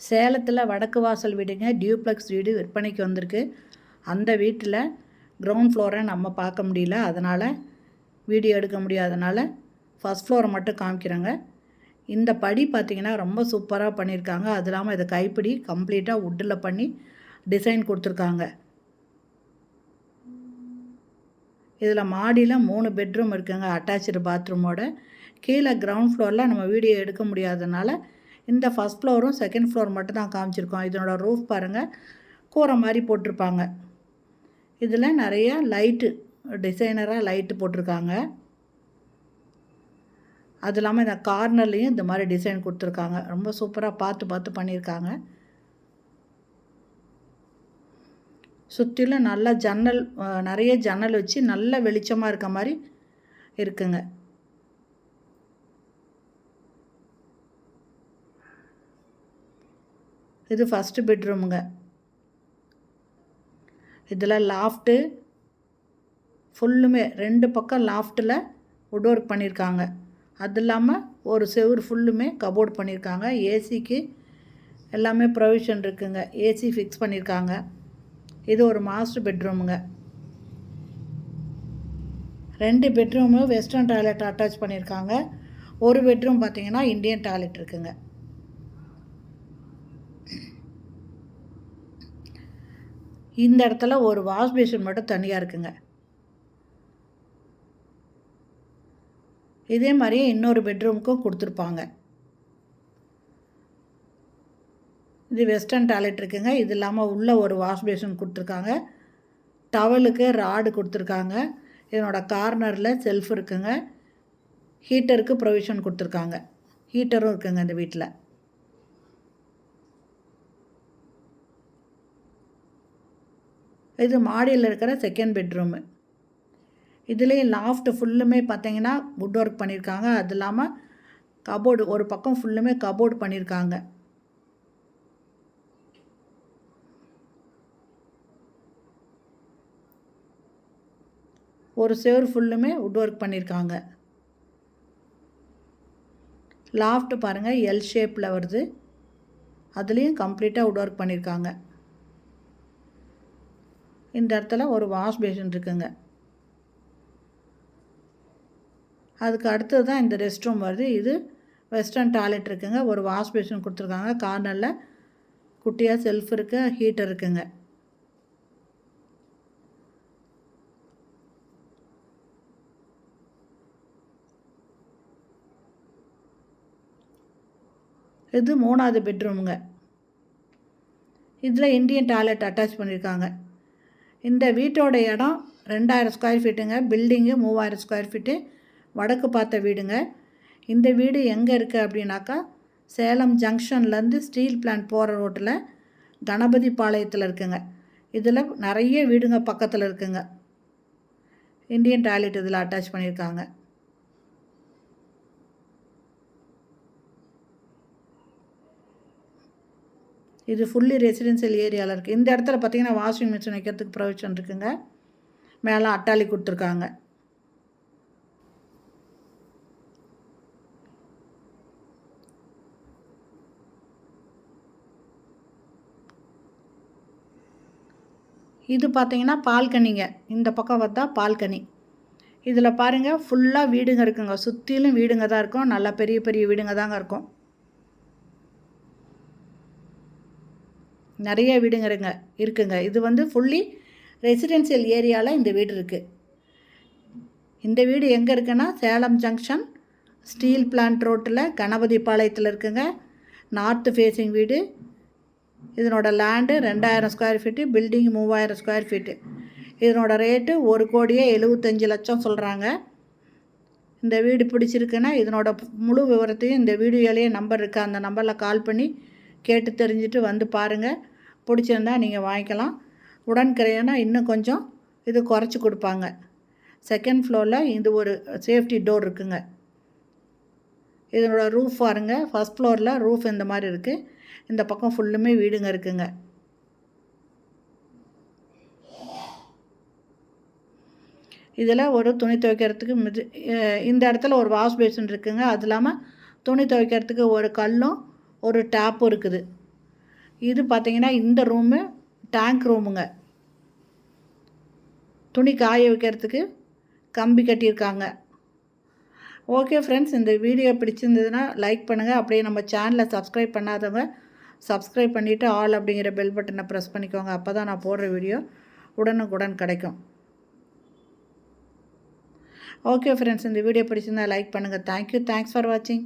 சேலத்தில் வடக்கு வாசல் வீடுங்க, டியூப்ளெக்ஸ் வீடு விற்பனைக்கு வந்திருக்கு. அந்த வீட்டில் கிரவுண்ட் ஃப்ளோரை நம்ம பார்க்க முடியல, அதனால் வீடியோ எடுக்க முடியாதனால ஃபஸ்ட் ஃப்ளோரை மட்டும் காமிக்கிறேங்க. இந்த படி பார்த்திங்கன்னா ரொம்ப சூப்பராக பண்ணியிருக்காங்க. அது இல்லாமல் இதை கைப்பிடி கம்ப்ளீட்டாக வுட்டில் பண்ணி டிசைன் கொடுத்துருக்காங்க. இதில் மாடியில் 3 பெட்ரூம் இருக்குங்க, அட்டாச்சு பாத்ரூமோட. கீழே கிரவுண்ட் ஃப்ளோரில் நம்ம வீடியோ எடுக்க முடியாதனால இந்த ஃபஸ்ட் ஃப்ளோரும் செகண்ட் ஃப்ளோர் மட்டும் தான் காமிச்சிருக்கோம். இதனோட ரூஃப் பாருங்கள், கூரை மாதிரி போட்டிருப்பாங்க. இதில் நிறைய லைட்டு டிசைனராக லைட்டு போட்டிருக்காங்க. அது இல்லாமல் இந்த கார்னர்லேயும் இந்த மாதிரி டிசைன் கொடுத்துருக்காங்க. ரொம்ப சூப்பராக பார்த்து பண்ணியிருக்காங்க. சுற்றிலும் நல்ல ஜன்னல், நிறைய ஜன்னல் வச்சு நல்ல வெளிச்சமாக இருக்க மாதிரி இருக்குங்க. இது ஃபஸ்ட்டு பெட்ரூமுங்க. இதில் லாஃப்ட்டு ஃபுல்லுமே 2 பக்கம் லாஃப்ட்டில் வுட் ஒர்க் பண்ணியிருக்காங்க. அது இல்லாமல் ஒரு செவுரு ஃபுல்லுமே கபோர்டு பண்ணியிருக்காங்க. ஏசிக்கு எல்லாமே ப்ரொவிஷன் இருக்குங்க. ஏசி ஃபிக்ஸ் பண்ணியிருக்காங்க. இது ஒரு மாஸ்டர் பெட்ரூமுங்க. 2 பெட்ரூமும் வெஸ்டர்ன் டாய்லெட் அட்டாச் பண்ணியிருக்காங்க. ஒரு பெட்ரூம் பார்த்திங்கன்னா இந்தியன் டாய்லெட் இருக்குங்க. இந்த இடத்துல ஒரு வாஷ் பேஷன் மட்டும் தனியாக இருக்குங்க. இதே மாதிரியே இன்னொரு பெட்ரூமுக்கும் கொடுத்துருப்பாங்க. இது வெஸ்டர்ன் டாய்லெட் இருக்குங்க. இது இல்லாமல் உள்ள ஒரு வாஷ் பேஷன் கொடுத்துருக்காங்க. டவலுக்கு ராடு கொடுத்துருக்காங்க. இதனோட கார்னரில் செல்ஃப் இருக்குங்க. ஹீட்டருக்கு ப்ரொவிஷன் கொடுத்துருக்காங்க. ஹீட்டரும் இருக்குங்க இந்த வீட்டில். இது மாடியில் இருக்கிற செகண்ட் பெட்ரூமு. இதுலேயும் லாஃப்ட் ஃபுல்லுமே பார்த்திங்கன்னா வுட் ஒர்க் பண்ணியிருக்காங்க. அது இல்லாமல் கபோர்டு ஒரு பக்கம் ஃபுல்லுமே கபோர்டு பண்ணியிருக்காங்க. ஒரு செவர் ஃபுல்லுமே வுட் ஒர்க் பண்ணியிருக்காங்க. லாஃப்ட் பாருங்கள் எல் ஷேப்பில் வருது. அதுலேயும் கம்ப்ளீட்டாக வுட் ஒர்க் பண்ணியிருக்காங்க. இந்த இடத்துல ஒரு வாஷ் பேஷன் இருக்குங்க. அதுக்கு அடுத்தது தான் இந்த ரெஸ்ட் ரூம் வருது. இது வெஸ்டர்ன் டாய்லெட் இருக்குங்க. ஒரு வாஷ் பேஷன் கொடுத்துருக்காங்க. கார்னரில் குட்டியாக செல்ஃப் இருக்கு, ஹீட்டர் இருக்குங்க. இது 3வது பெட்ரூமுங்க. இதில் இந்தியன் டாய்லெட் அட்டாச் பண்ணியிருக்காங்க. இந்த வீட்டோட இடம் 2000 ஸ்கொயர் ஃபீட்டுங்க. Building 3000 square feet. வடக்கு பார்த்த வீடுங்க. இந்த வீடு எங்கே இருக்குது அப்படின்னாக்கா, சேலம் ஜங்ஷன்லேருந்து ஸ்டீல் பிளான்ட் போகிற ரோட்டில் கணபதி பாளையத்தில் இருக்குங்க. இதில் நிறைய வீடுங்க பக்கத்தில் இருக்குங்க. இந்தியன் டாய்லெட் இதில் அட்டாச் பண்ணியிருக்காங்க. இது ஃபுல்லி ரெசிடென்சியல் ஏரியாவில் இருக்குது. இந்த இடத்துல பார்த்திங்கன்னா வாஷிங் மிஷின் வைக்கிறதுக்கு ப்ரொவிஷன் இருக்குங்க. மேலே அட்டாளி கொடுத்துருக்காங்க. இது பார்த்திங்கன்னா பால்கனிங்க. இந்த பக்கம் பார்த்தா பால்கனி. இதில் பாருங்கள் ஃபுல்லாக வீடுங்க இருக்குங்க. சுற்றிலும் வீடுங்க தான் இருக்கும். நல்லா பெரிய பெரிய வீடுங்க தாங்க இருக்கும். நிறைய வீடுங்க இருக்குங்க. இது வந்து ஃபுல்லி ரெசிடென்சியல் ஏரியாவில் இந்த வீடு இருக்குது. இந்த வீடு எங்கே இருக்குன்னா, சேலம் ஜங்ஷன் ஸ்டீல் பிளான்ட் ரோட்டில் கணபதி பாளையத்தில் இருக்குங்க. நார்த்து ஃபேஸிங் வீடு. இதனோட land 2000 square feet. Building 3000 square feet. இதனோட ரேட்டு 1,75,00,000 சொல்கிறாங்க. இந்த வீடு பிடிச்சிருக்குன்னா இதனோட முழு விவரத்தையும் இந்த வீடியோலேயே நம்பர் இருக்குது. அந்த நம்பரில் கால் பண்ணி கேட்டு தெரிஞ்சுட்டு வந்து பாருங்கள். பிடிச்சிருந்தா நீங்கள் வாங்கிக்கலாம். உடன்கிரையனா இன்னும் கொஞ்சம் இது குறைச்சி கொடுப்பாங்க. செகண்ட் ஃப்ளோரில் இது ஒரு சேஃப்டி டோர் இருக்குங்க. இதனோட ரூஃப் பாருங்க. ஃபஸ்ட் ஃப்ளோரில் ரூஃப் இந்த மாதிரி இருக்குது. இந்த பக்கம் ஃபுல்லுமே வீடுங்க இருக்குங்க. இதில் ஒரு துணி துவைக்கிறதுக்கு இந்த இடத்துல ஒரு வாஷ் பேஷன் இருக்குங்க. அது இல்லாமல் துணி துவைக்கிறதுக்கு ஒரு கல்லும் ஒரு டேப்பும் இருக்குது. இது பார்த்திங்கன்னா இந்த ரூமு டேங்க் ரூமுங்க. துணி காய வைக்கிறதுக்கு கம்பி கட்டியிருக்காங்க. ஓகே ஃப்ரெண்ட்ஸ், இந்த வீடியோ பிடிச்சிருந்ததுன்னா லைக் பண்ணுங்கள். அப்படியே நம்ம சேனலை சப்ஸ்கிரைப் பண்ணாதவங்க சப்ஸ்கிரைப் பண்ணிவிட்டு ஆல் அப்படிங்கிற பெல் பட்டனை ப்ரெஸ் பண்ணிக்கோங்க. அப்போ தான் நான் போடுற வீடியோ உடனுக்குடன் கிடைக்கும். ஓகே ஃப்ரெண்ட்ஸ், இந்த வீடியோ பிடிச்சிருந்தா லைக் பண்ணுங்கள். தேங்க்யூ. தேங்க்ஸ் ஃபார் வாட்சிங்.